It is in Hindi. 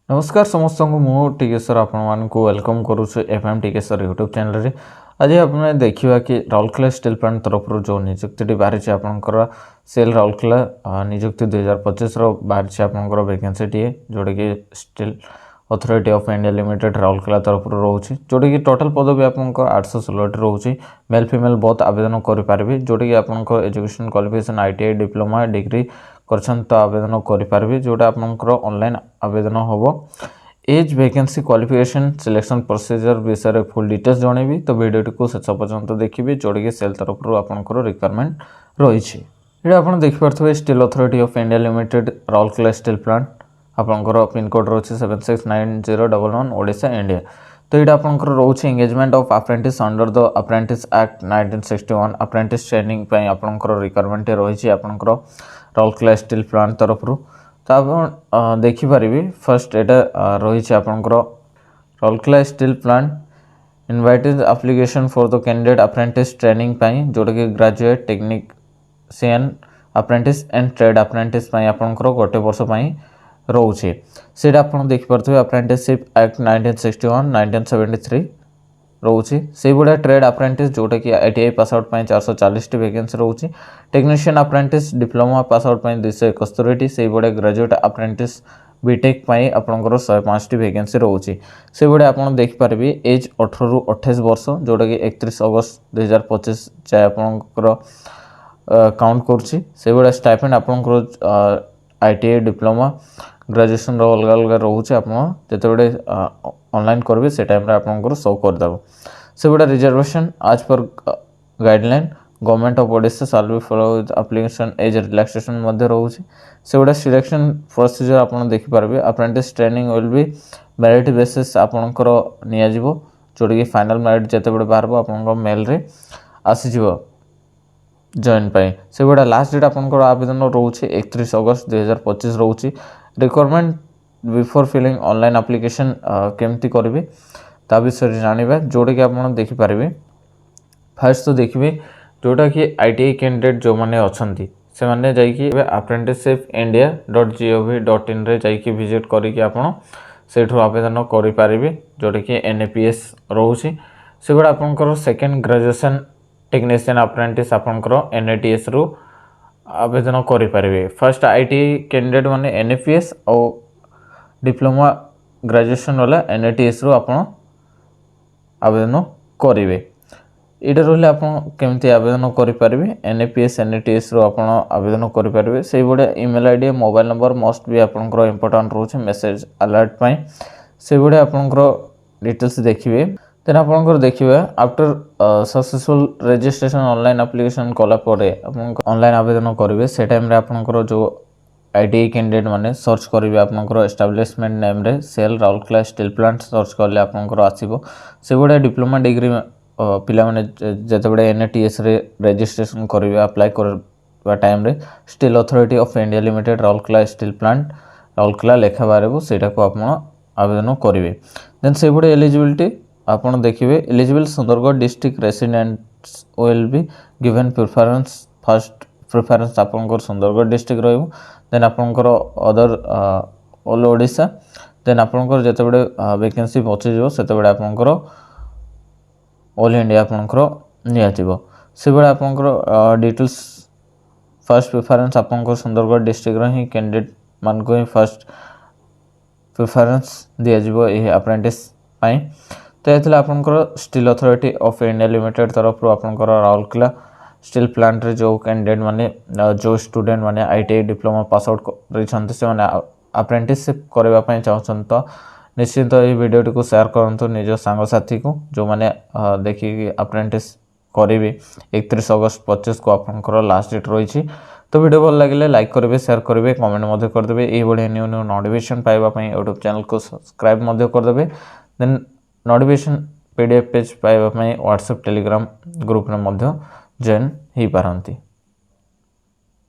नमस्कार समस्त को मु टिकेश्वर आपण को वेलकम करुछु एफएम टिकेश्वर यूट्यूब चैनल रे। आज आपने देखिबा कि राउरकेला स्टील प्लांट तरफ जो नियुक्ति बाहरी आपंकर सेल राउरकेला नियुक्ति 2025 बाहरी आपंकर वैकेंसी टी जोटा कि steel authority of India limited Rourkela तरफ रोचे जोटा कि टोटल पदवी आपंकर 816 रोचे। मेल फीमेल बहुत आवेदन करें जोटा कि आपंकर education qualification ITI diploma degree करछन तो आवेदन करें जोटा आपंकर ऑनलाइन आवेदन हम। Age vacancy qualification selection procedure विषय फुल डिटेल्स जनइबी तो वीडियो को शेष पर्यंत देखिए जोटा कि सेल तरफ आपंकर रिक्वायरमेंट रही है। आप देखिपे steel authority of India limited Rourkela steel plant आपंकर पिनकोड रोचे 769011 ओडिशा इंडिया। तो ये आपंकर रोचे engagement of apprentice under the apprentice act 1961 apprentice training आपंकर रिक्वायरमेंट रही आपंकर राउरकेला स्टील प्लांट तरफ। तो आप देखिपारे फर्स्ट यहाँ रही आपंकर Rourkela steel plant invited application for the candidate apprentice training जोटा कि graduate technician apprentice and trade apprentice आपंकर गोटे वर्ष रोचे से आप देखिपे अप्रेंटिसशिप एक्ट 1961 1973 रोचे से गुड़ा ट्रेड अप्रेंटिस जोटा कि आईटीआई पास आउट 440 वैकेंसी रोचे। Technician apprentice diploma pass out 271 से गुड़ा ग्रेजुएट अप्रेंटिस बीटेक आपंकर 105 वैकेंसी रोचे से गुड़ा आप देखिपारे एज 18 ରୁ 28 वर्ष जोटा कि 31 अगस्त 2025 जाए आपंकर काउंट करुँची से गुड़ा स्टाइपेंड आपंकर आईटीआई डिप्लोमा ग्रेजुएशन अलग अलग रोचे आपते ऑनलाइन करेंगे से टाइम आपंकर शो करदेव से गुड़ा रिजर्वेशन आज पर guideline government of Odisha shall be follow with application age relaxation रोचे से गुड़ा सिलेक्शन प्रोसीजर आप देखिपारे apprentice training will be merit basis आपंकर नियाजिबो जोटा कि फाइनल मेरिट जिते बड़े बाहर आप मेल रे आसीजिबो जॉइन पाई से गुड़ा लास्ट डेट आपंकर आवेदन रोचे 31 अगस्त 2025 रोचे। Requirement before filling online application केमती करेंगे ता विषय जानिबा जोटा कि आप देखिपारे। फास्ट तो देखिए जोटा कि आईटीआई कैंडिडेट जो मैंने अच्छी से मैंने जाइए अप्रेंटिसशिप india.gov.in रे जाइए विजिट करके आपड़ से आवेदन करें जोटा कि एनएपीएस रोचे से गुड़ा आपंकर सेकेंड ग्रेजुएशन टेक्नीशियन अप्रेंटिस आपंकर एनएटीएस रु आवेदन करें। फर्स्ट आईटीआई कैंडिडेट माने एनएपीएस और डिप्लोमा ग्रेजुएशन वाला एनएटीएस रु आप आवेदन करेंगे। यहाँ रही आप केमती आवेदन करें एनएपीएस एनएटीएस रु आप आवेदन करें से भाया email ID mobile number must भी आपंकर इंपोर्टाट रोचे मेसेज अलर्ट से भाया आपंकर डिटेल्स देखिए देन आपंकर देखिए after successful registration online application कलापर ऑनलाइन आवेदन करेंगे से टाइम आपंकर जो आईटीआई कैंडिडेट माने सर्च करेंगे आपंकर एस्टाब्लिशमेंट नेम रे SAIL Rourkela steel plant search कले आपंकर आसीबो से गुड़ा डिप्लोमा डिग्री पिला माने जते बड़े एनएटीएस रे रजिस्ट्रेशन करेंगे अप्लाई कर टाइम रे steel authority of India limited Rourkela steel plant Rourkela लेखा बारे सेटा को आप आवेदन करेंगे। देन से गुड़ा एलिजिबिलिटी आप देखिए eligible Sundargarh district residents will be given preference first preference आपंकर सुंदरगढ़ डिस्ट्रिक्ट रही। देन आपंकर अदर ऑल ओडिशा देन आपंकर जिते बड़े वैकेंसी पचिज से आपंकर ऑल इंडिया आपंकर नियाजिबो से बड़े आपंकर डिटेल्स फर्स्ट प्रिफरेंस आपंकर सुंदरगढ़ डिस्ट्रिक्ट ही कैंडिडेट मान को ही फर्स्ट प्रिफरेंस दिज्व ये अप्रेंटिस तो ये आपंकर steel authority of India limited तरफ आपंकर राउरकेला स्टील प्लांट रे जो कैंडिडेट माने जो स्टूडेंट माने आईटीआई डिप्लोमा पास आउट रही से अप्रेंटिसशिप करने चाहते तो निश्चिंत ये वीडियो को शेयर करूँ निज सांगसाथी को जो मैंने देखिए अप्रेंटिस करेंगे 31 अगस्त 25 को आपंकर लास्ट डेट रही। तो वीडियो भल लगे लाइक करेंगे शेयर करेंगे कमेंट करदे ये भाई न्यू न्यू नोटिफिकेशन पाइबापी यूट्यूब चैनल को सब्सक्राइब करदे। देन नोटिफिकेशन पीडीएफ पेज पाइबापी व्हाट्सएप टेलीग्राम ग्रुप में जॉइन हो पारती।